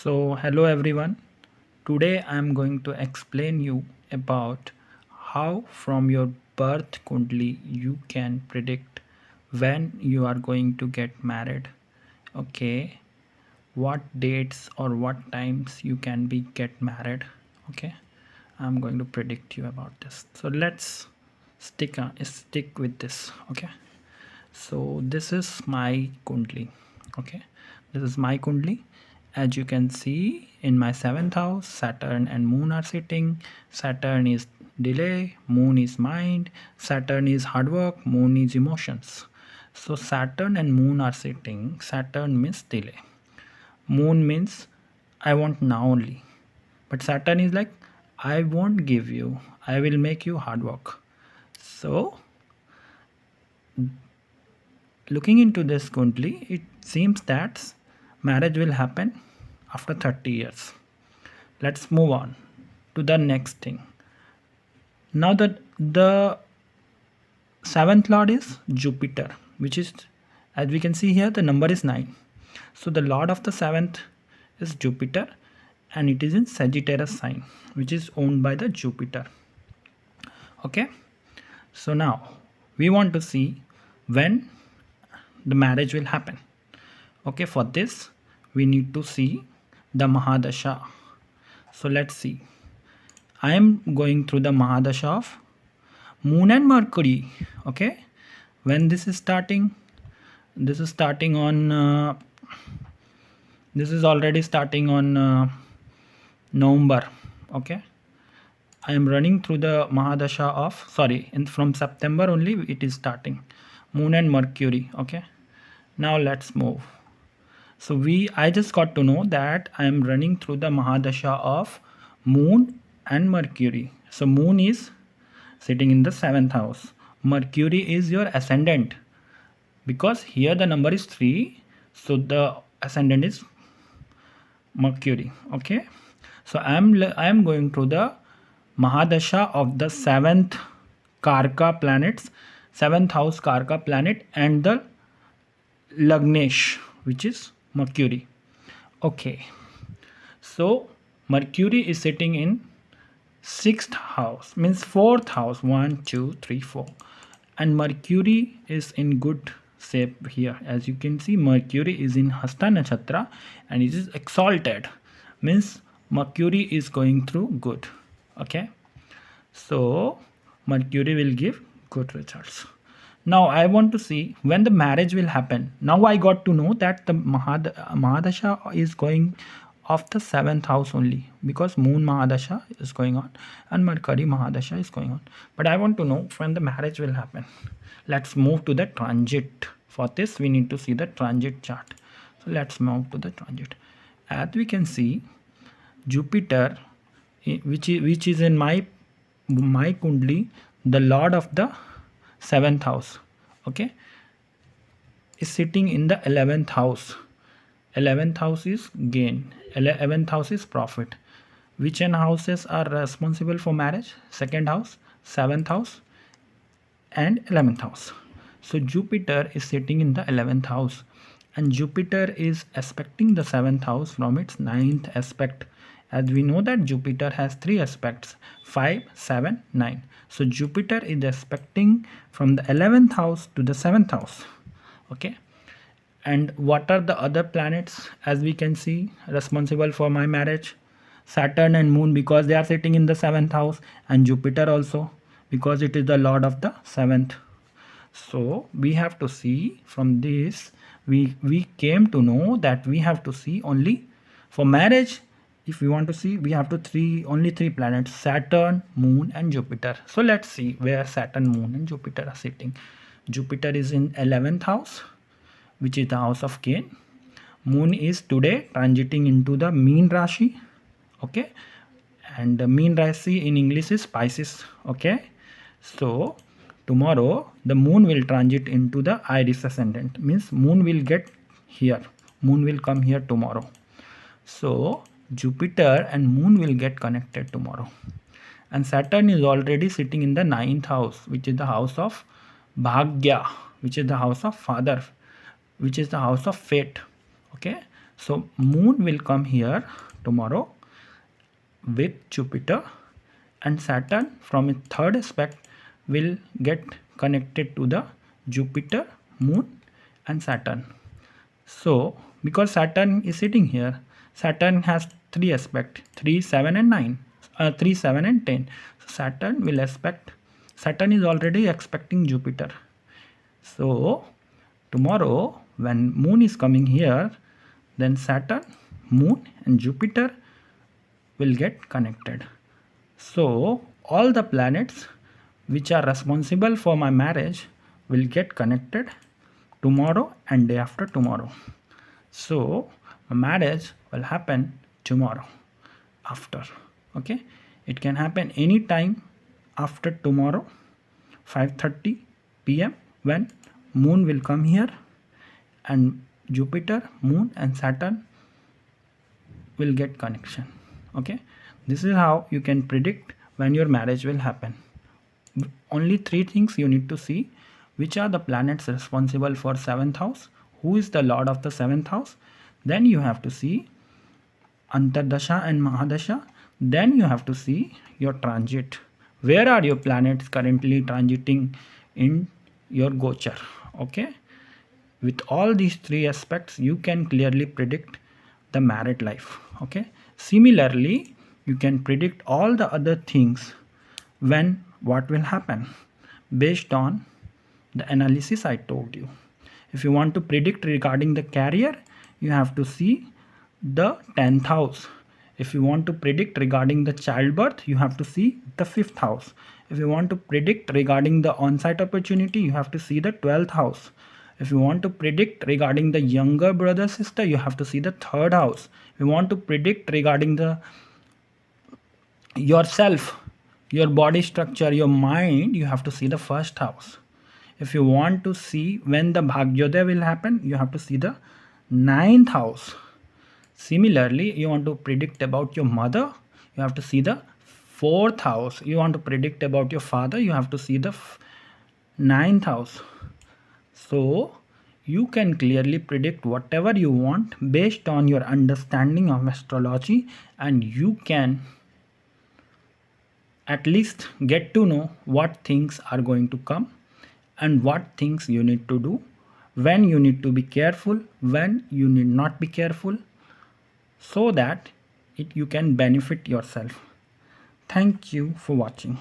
Hello everyone. Today I am going to explain you about how from your birth kundli you can predict when you are going to get married. Okay, what dates or what times you can be get married. Okay, I'm going to predict you about this. So let's stick with this. Okay, so this is my kundli. Okay, this is my kundli. As you can see in my seventh house, Saturn and Moon are sitting. Saturn is delay, Moon is mind, Saturn is hard work, Moon is emotions. So Saturn and Moon are sitting. Saturn means delay, Moon means I want now only, but Saturn is like I won't give you, I will make you hard work. So looking into this kundli, it seems that marriage will happen after 30 years. Let's move on to the next thing. Now that the seventh lord is Jupiter, which is, as we can see here, the number is 9. So the lord of the seventh is Jupiter, and it is in Sagittarius sign, which is owned by the Jupiter. Okay, so now we want to see when the marriage will happen. Okay, for this we need to see the Mahadasha. So let's see. I am going through the Mahadasha of Moon and Mercury. Okay, when this is starting, this is starting on this is already starting on November. Okay, I am running through the Mahadasha of, sorry, from September only it is starting, Moon and Mercury. Okay, now let's move. So I just got to know that I am running through the Mahadasha of Moon and Mercury. So Moon is sitting in the 7th house. Mercury is your ascendant, because here the number is 3, so the ascendant is Mercury. Okay, so I am going to the Mahadasha of the 7th Karka planets, 7th house Karka planet, and the Lagnesh, which is Mercury. Okay, so Mercury is sitting in 6th house, means 4th house, 1 2 3 4, and Mercury is in good shape here. As you can see, Mercury is in Hasta Nakshatra and it is exalted, means Mercury is going through good. Okay, so Mercury will give good results. Now I want to see when the marriage will happen. Now I got to know that the Mahadasha is going of the 7th house only, because Moon Mahadasha is going on and Mercury Mahadasha is going on. But I want to know when the marriage will happen. Let's move to the transit. For this we need to see the transit chart. So let's move to the transit. As we can see, Jupiter, which is in my kundli, the lord of the 7th house, okay, is sitting in the 11th house. 11th house is gain, 11th house is profit. Which n houses are responsible for marriage? 2nd house, 7th house, and 11th house. So Jupiter is sitting in the 11th house, and Jupiter is aspecting the 7th house from its 9th aspect. As we know that Jupiter has 3 aspects, 5 7 9. So Jupiter is aspecting from the 11th house to the 7th house. Okay, and what are the other planets, as we can see, responsible for my marriage? Saturn and Moon, because they are sitting in the 7th house, and Jupiter also, because it is the lord of the 7th. So we have to see from this, we came to know that we have to see only for marriage. If we want to see, we have to only three planets: Saturn, Moon, and Jupiter. So let's see where Saturn, Moon, and Jupiter are sitting. Jupiter is in 11th house, which is the house of gain. Moon is today transiting into the Meen Rashi. Okay, and the Meen Rashi in English is Pisces. Okay, so tomorrow the Moon will transit into the Iris ascendant, means Moon will get here. Moon will come here tomorrow. So Jupiter and Moon will get connected tomorrow. And Saturn is already sitting in the 9th house, which is the house of Bhagya, which is the house of father, which is the house of fate. Okay, So moon will come here tomorrow with Jupiter, and Saturn from its third aspect will get connected to the Jupiter, moon and Saturn. So because Saturn is sitting here, Saturn has three aspects, 3, 7 and 9, 3, 7 and 10. So Saturn is already expecting Jupiter. So tomorrow when moon is coming here, then Saturn, moon and Jupiter will get connected. So all the planets which are responsible for my marriage will get connected tomorrow and day after tomorrow. So my marriage will happen tomorrow after. Okay, it can happen anytime after tomorrow 5:30 p.m. when moon will come here, and Jupiter, moon and Saturn will get connection. Okay, this is how you can predict when your marriage will happen. Only three things you need to see: which are the planets responsible for seventh house, who is the lord of the seventh house, then you have to see Antardasha and Mahadasha, then you have to see your transit. Where are your planets currently transiting in your Gochar? Okay, with all these three aspects you can clearly predict the married life. Okay, similarly you can predict all the other things when what will happen based on the analysis I told you. If you want to predict regarding the career, you have to see the 10th house. If you want to predict regarding the childbirth, you have to see the 5th house. If you want to predict regarding the on-site opportunity, you have to see the 12th house. If you want to predict regarding the younger brother sister, you have to see the 3rd house. If you want to predict regarding the yourself, your body structure, your mind, you have to see the 1st house. If you want to see when the Bhagyodaya will happen, you have to see the 9th house. Similarly, you want to predict about your mother, you have to see the 4th house. You want to predict about your father, you have to see the 9th house. So you can clearly predict whatever you want based on your understanding of astrology, and you can at least get to know what things are going to come and what things you need to do, when you need to be careful, when you need not be careful, so that you can benefit yourself. Thank you for watching.